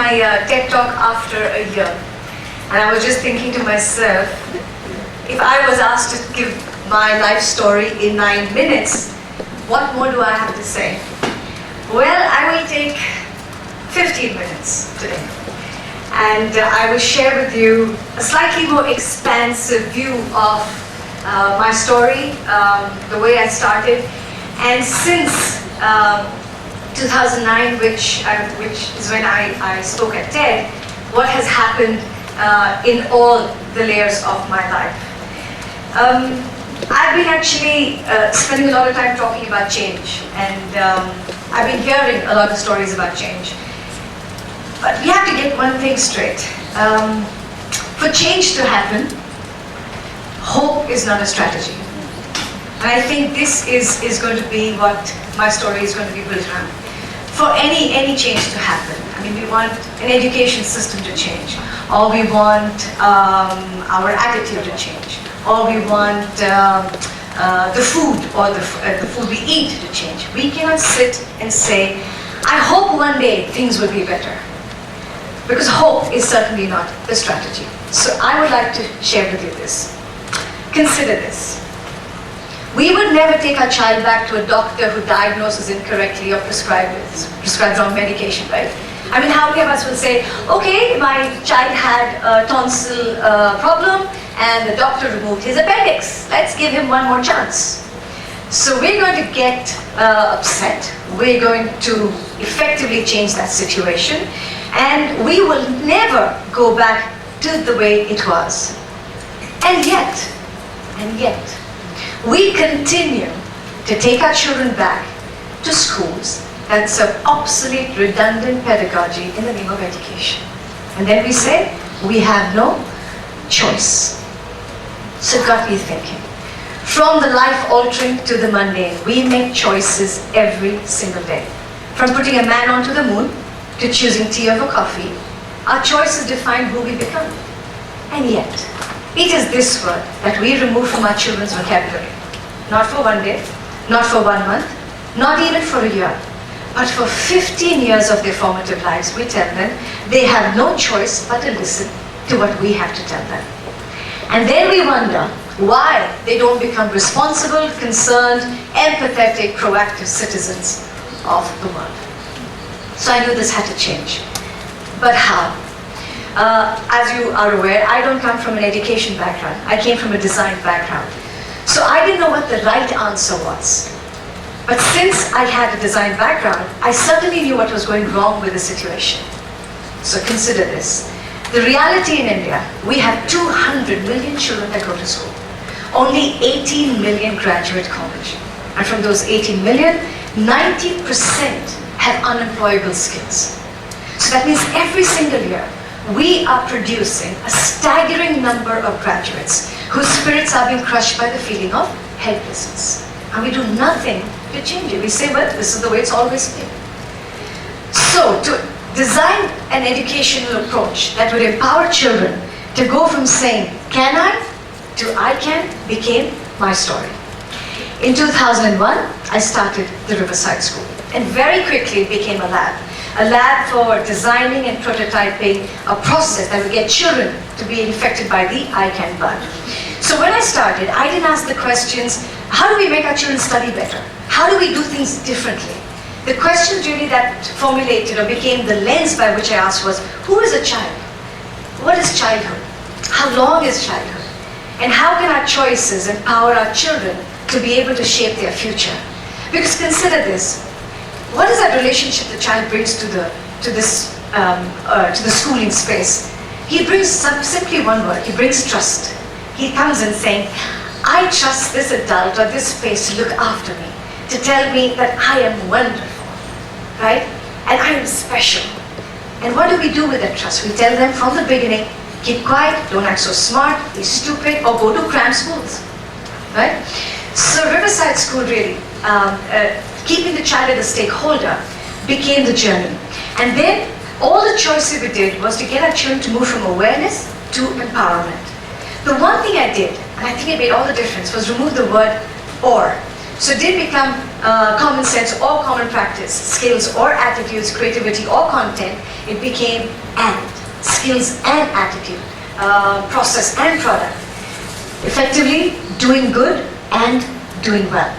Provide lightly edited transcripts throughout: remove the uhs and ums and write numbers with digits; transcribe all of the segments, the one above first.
my TED Talk after a year. And I was just thinking to myself, if I was asked to give my life story in 9 minutes, what more do I have to say? Well, I will take 15 minutes today. And I will share with you a slightly more expansive view of my story, the way I started. And since 2009, which is when I spoke at TED, what has happened in all the layers of my life. I've been actually spending a lot of time talking about change, and I've been hearing a lot of stories about change. But we have to get one thing straight. For change to happen, hope is not a strategy. And I think this is going to be what my story is going to be built around. For any change to happen, I mean, we want an education system to change, or we want our attitude to change, or we want the food or the food we eat to change. We cannot sit and say, I hope one day things will be better. Because hope is certainly not the strategy. So I would like to share with you this. Consider this. We would never take our child back to a doctor who diagnoses incorrectly or prescribes wrong medication, right? I mean, how many of us will say, okay, my child had a tonsil problem and the doctor removed his appendix. Let's give him one more chance. So we're going to get upset. We're going to effectively change that situation. And we will never go back to the way it was. And yet, we continue to take our children back to schools that serve obsolete, redundant pedagogy in the name of education. And then we say, we have no choice. So it got me thinking. From the life-altering to the mundane, we make choices every single day. From putting a man onto the moon, to choosing tea over coffee, our choices define who we become. And yet, it is this word that we remove from our children's vocabulary. Not for one day, not for 1 month, not even for a year, but for 15 years of their formative lives, we tell them they have no choice but to listen to what we have to tell them. And then we wonder why they don't become responsible, concerned, empathetic, proactive citizens of the world. So I knew this had to change. But how? As you are aware, I don't come from an education background. I came from a design background. So I didn't know what the right answer was. But since I had a design background, I certainly knew what was going wrong with the situation. So consider this. The reality in India, we have 200 million children that go to school. Only 18 million graduate college. And from those 18 million, 90% have unemployable skills. So that means every single year, we are producing a staggering number of graduates whose spirits are being crushed by the feeling of helplessness. And we do nothing to change it. We say, well, this is the way it's always been. So to design an educational approach that would empower children to go from saying, can I, to I can, became my story. In 2001, I started the Riverside School. And very quickly it became a lab for designing and prototyping a process that would get children to be infected by the I Can bug. So when I started, I didn't ask the questions, how do we make our children study better? How do we do things differently? The questions really that formulated or became the lens by which I asked was, who is a child? What is childhood? How long is childhood? And how can our choices empower our children to be able to shape their future? Because consider this. What is that relationship the child brings to the schooling space? He brings simply one word. He brings trust. He comes in saying, I trust this adult or this space to look after me, to tell me that I am wonderful, right? And I am special. And what do we do with that trust? We tell them from the beginning, keep quiet, don't act so smart, be stupid, or go to cram schools, right? So Riverside School really, keeping the child as a stakeholder became the journey. And then all the choices we did was to get our children to move from awareness to empowerment. The one thing I did, and I think it made all the difference, was remove the word or. So it didn't become common sense or common practice, skills or attitudes, creativity or content. It became and, skills and attitude, process and product. Effectively doing good and doing well.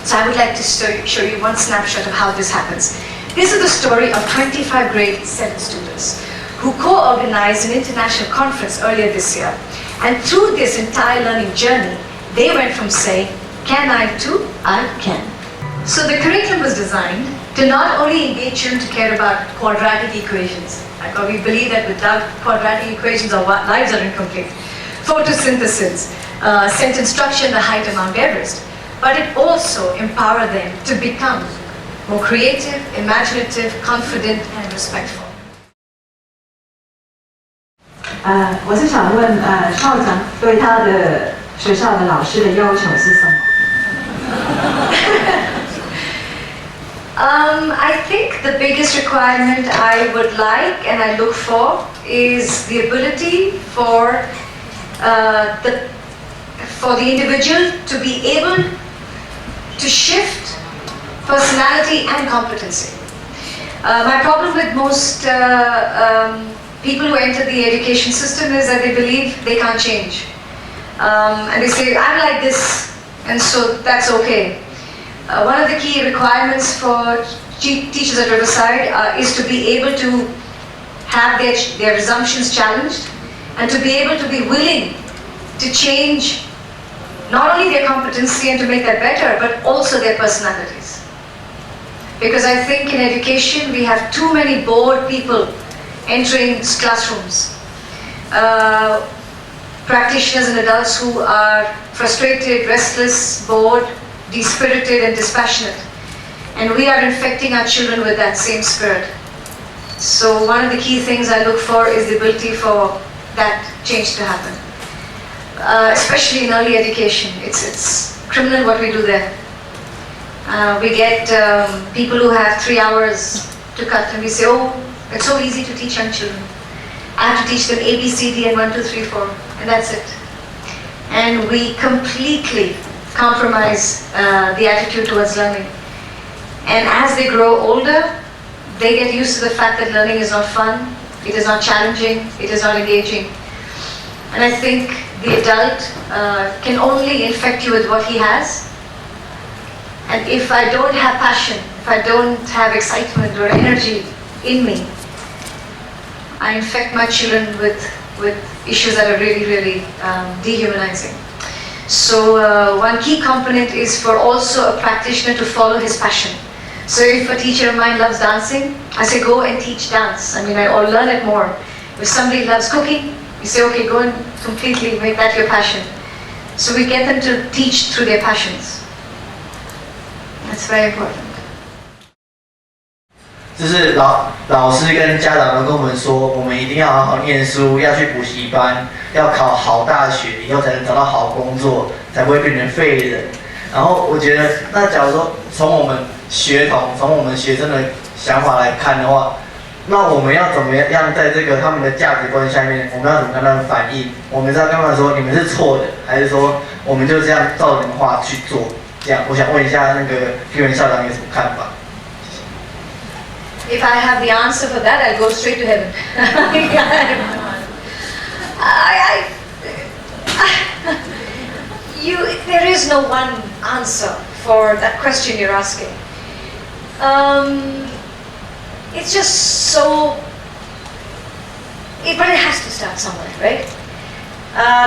So I would like to show you one snapshot of how this happens. This is the story of 25 grade 7 students who co-organized an international conference earlier this year. And through this entire learning journey, they went from saying, can I to I can. So the curriculum was designed to not only engage children to care about quadratic equations, because we believe that without quadratic equations our lives are incomplete, photosynthesis, sentence structure and the height of Mount Everest, but it also empowered them to become more creative, imaginative, confident and respectful. 我是想问校长对他的学校的老师的要求是什么？ I think the biggest requirement I would like and I look for is the ability for the individual to be able to shift personality and competency. My problem with most people who enter the education system is that they believe they can't change. And they say, I'm like this, and so that's okay. One of the key requirements for teachers at Riverside is to be able to have their assumptions challenged and to be able to be willing to change not only their competency and to make that better, but also their personalities. Because I think in education we have too many bored people entering classrooms. Practitioners and adults who are frustrated, restless, bored, dispirited and dispassionate. And we are infecting our children with that same spirit. So one of the key things I look for is the ability for that change to happen. Especially in early education. It's criminal what we do there. We get people who have 3 hours to cut and we say, oh, it's so easy to teach young children. I have to teach them A, B, C, D and 1, 2, 3, 4 and that's it. And we completely compromise the attitude towards learning. And as they grow older, they get used to the fact that learning is not fun, it is not challenging, it is not engaging. And I think the adult can only infect you with what he has. And if I don't have passion, if I don't have excitement or energy in me, I infect my children with issues that are really, really dehumanizing. So one key component is for also a practitioner to follow his passion. So if a teacher of mine loves dancing, I say go and teach dance. I mean, or learn it more. If somebody loves cooking, you say okay, go and completely make that your passion. So we get them to teach through their passions. That's very important. 就是老师跟家长都跟我们说，我们一定要好好念书，要去补习班，要考好大学，以后才能找到好工作，才不会变成废人。然后我觉得，那假如说从我们学童、从我们学生的想法来看的话，那我们要怎么样在这个他们的价值观下面，我们要怎么跟他们反映？我们是要跟他们说你们是错的，还是说我们就这样照着你们话去做？这样，我想问一下那个批文校长有什么看法？ If I have the answer for that, I'll go straight to heaven. There is no one answer for that question you're asking. It's just so, but it has to start somewhere, right?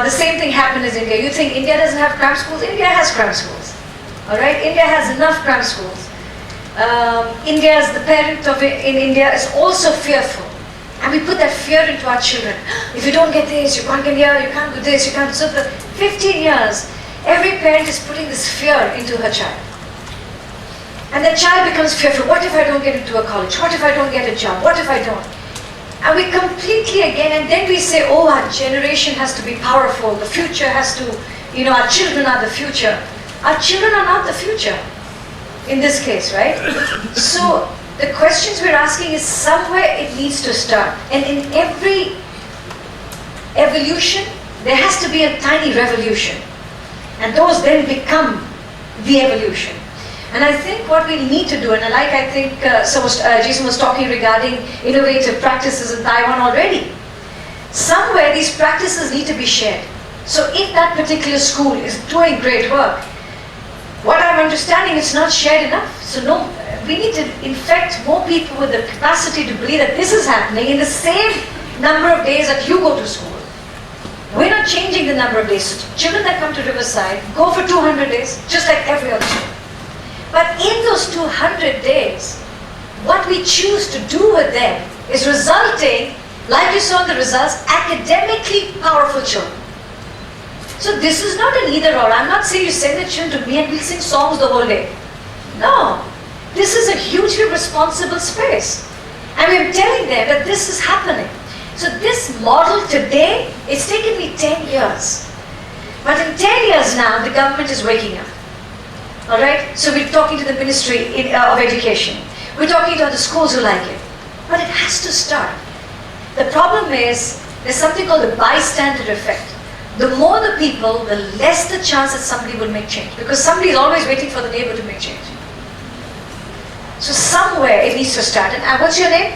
The same thing happened in India. You think India doesn't have cram schools? India has cram schools. All right, India has enough cram schools. India, as the parent of it in India, is also fearful. And we put that fear into our children. If you don't get this, you can't get here, you can't do this, you can't do so. For 15 years, every parent is putting this fear into her child. And the child becomes fearful. What if I don't get into a college? What if I don't get a job? What if I don't? And we completely again, and then we say, oh, our generation has to be powerful. The future has to, our children are the future. Our children are not the future. In this case, right? So the questions we're asking is somewhere it needs to start. And in every evolution, there has to be a tiny revolution. And those then become the evolution. And I think what we need to do, and I think Jason was talking regarding innovative practices in Taiwan already. Somewhere these practices need to be shared. So if that particular school is doing great work, what I'm understanding is not shared enough. So no, we need to infect more people with the capacity to believe that this is happening in the same number of days that you go to school. We're not changing the number of days. So children that come to Riverside go for 200 days, just like every other child. But in those 200 days, what we choose to do with them is resulting, like you saw in the results, academically powerful children. So this is not an either or. I'm not saying you send the children to me and we'll sing songs the whole day. No. This is a hugely responsible space. And we're telling them that this is happening. So this model today, it's taken me 10 years. But in 10 years now, the government is waking up. All right? So we're talking to the Ministry of Education. We're talking to other schools who like it. But it has to start. The problem is, there's something called the bystander effect. The more the people, the less the chance that somebody will make change. Because somebody is always waiting for the neighbor to make change. So somewhere it needs to start. And what's your name?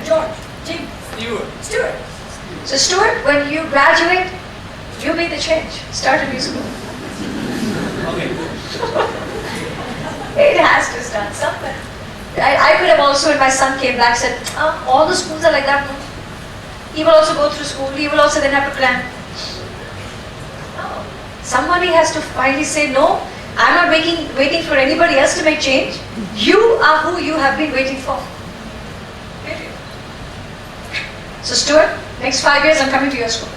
George. Jim. Stuart. So Stuart, when you graduate, you make the change. Start a new school. Okay. It has to start somewhere. I could have also, when my son came back, said, all the schools are like that. No. He will also go through school. He will also then have to cram. No. Somebody has to finally say, no, I'm not waiting for anybody else to make change. You are who you have been waiting for. So Stuart, next 5 years I'm coming to your school.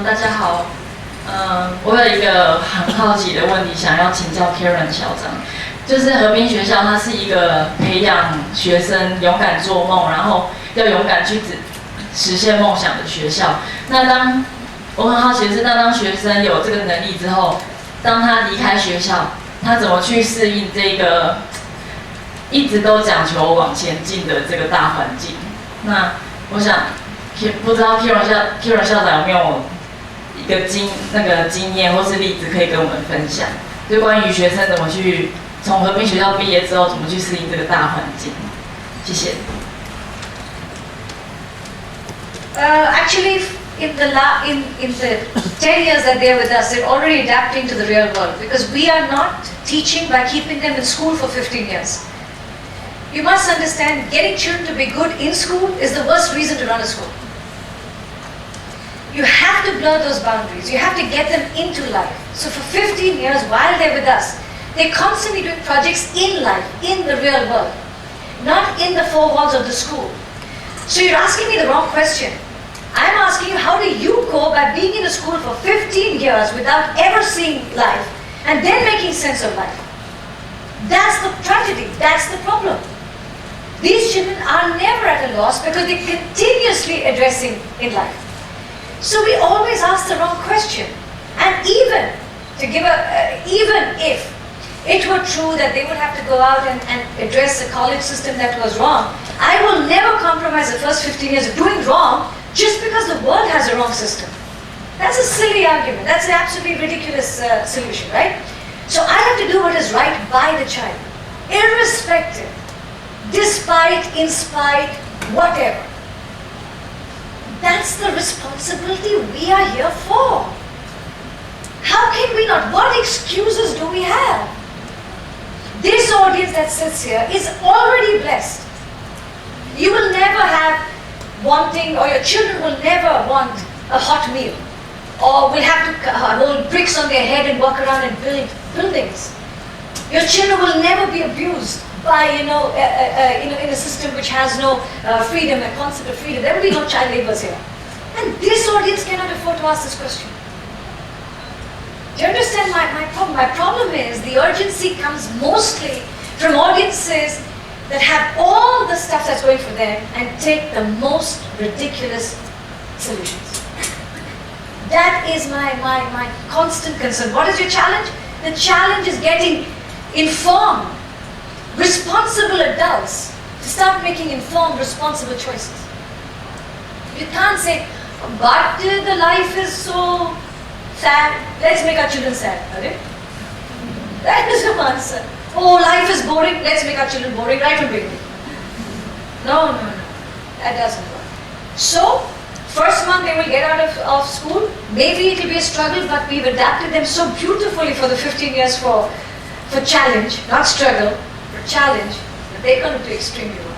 大家好，我有一个很好奇的问题，想要请教 Kiran 校长，就是河滨学校它是一个培养学生勇敢做梦，然后要勇敢去实现梦想的学校。那我很好奇的是，当学生有这个能力之后，当他离开学校，他怎么去适应这个一直都讲求往前进的这个大环境？那我想，不知道 Kiran 校长有没有一个经验或是例子可以跟我们分享，就关于学生怎么去从河滨学校毕业之后怎么去适应这个大环境？谢谢。Actually, in the 10 years that they're with us, they're already adapting to the real world because we are not teaching by keeping them in school for 15 years. You must understand, getting children to be good in school is the worst reason to run a school. You have to blur those boundaries. You have to get them into life. So for 15 years, while they're with us, they're constantly doing projects in life, in the real world, not in the four walls of the school. So you're asking me the wrong question. I'm asking you, how do you go by being in a school for 15 years without ever seeing life and then making sense of life? That's the tragedy. That's the problem. These children are never at a loss because they're continuously addressing in life. So we always ask the wrong question. And even if it were true that they would have to go out and address a college system that was wrong, I will never compromise the first 15 years of doing wrong just because the world has a wrong system. That's a silly argument. That's an absolutely ridiculous solution, right? So I have to do what is right by the child, irrespective, despite, in spite, whatever. That's the responsibility we are here for. How can we not? What excuses do we have? This audience that sits here is already blessed. You will never have wanting, or your children will never want a hot meal, or will have to hold bricks on their head and walk around and build buildings. Your children will never be abused by, in a system which has no freedom, a concept of freedom. There will be no child laborers here. And this audience cannot afford to ask this question. Do you understand my problem? My problem is the urgency comes mostly from audiences that have all the stuff that's going for them and take the most ridiculous solutions. That is my constant concern. What is your challenge? The challenge is getting informed, responsible adults to start making informed, responsible choices. You can't say, but the life is so sad, let's make our children sad, okay? That is the answer. Oh, life is boring, let's make our children boring right from the beginning. No, that doesn't work. So, first month they will get out of school, maybe it will be a struggle, but we've adapted them so beautifully for the 15 years for challenge, not struggle, but challenge, that they're going to do extremely well.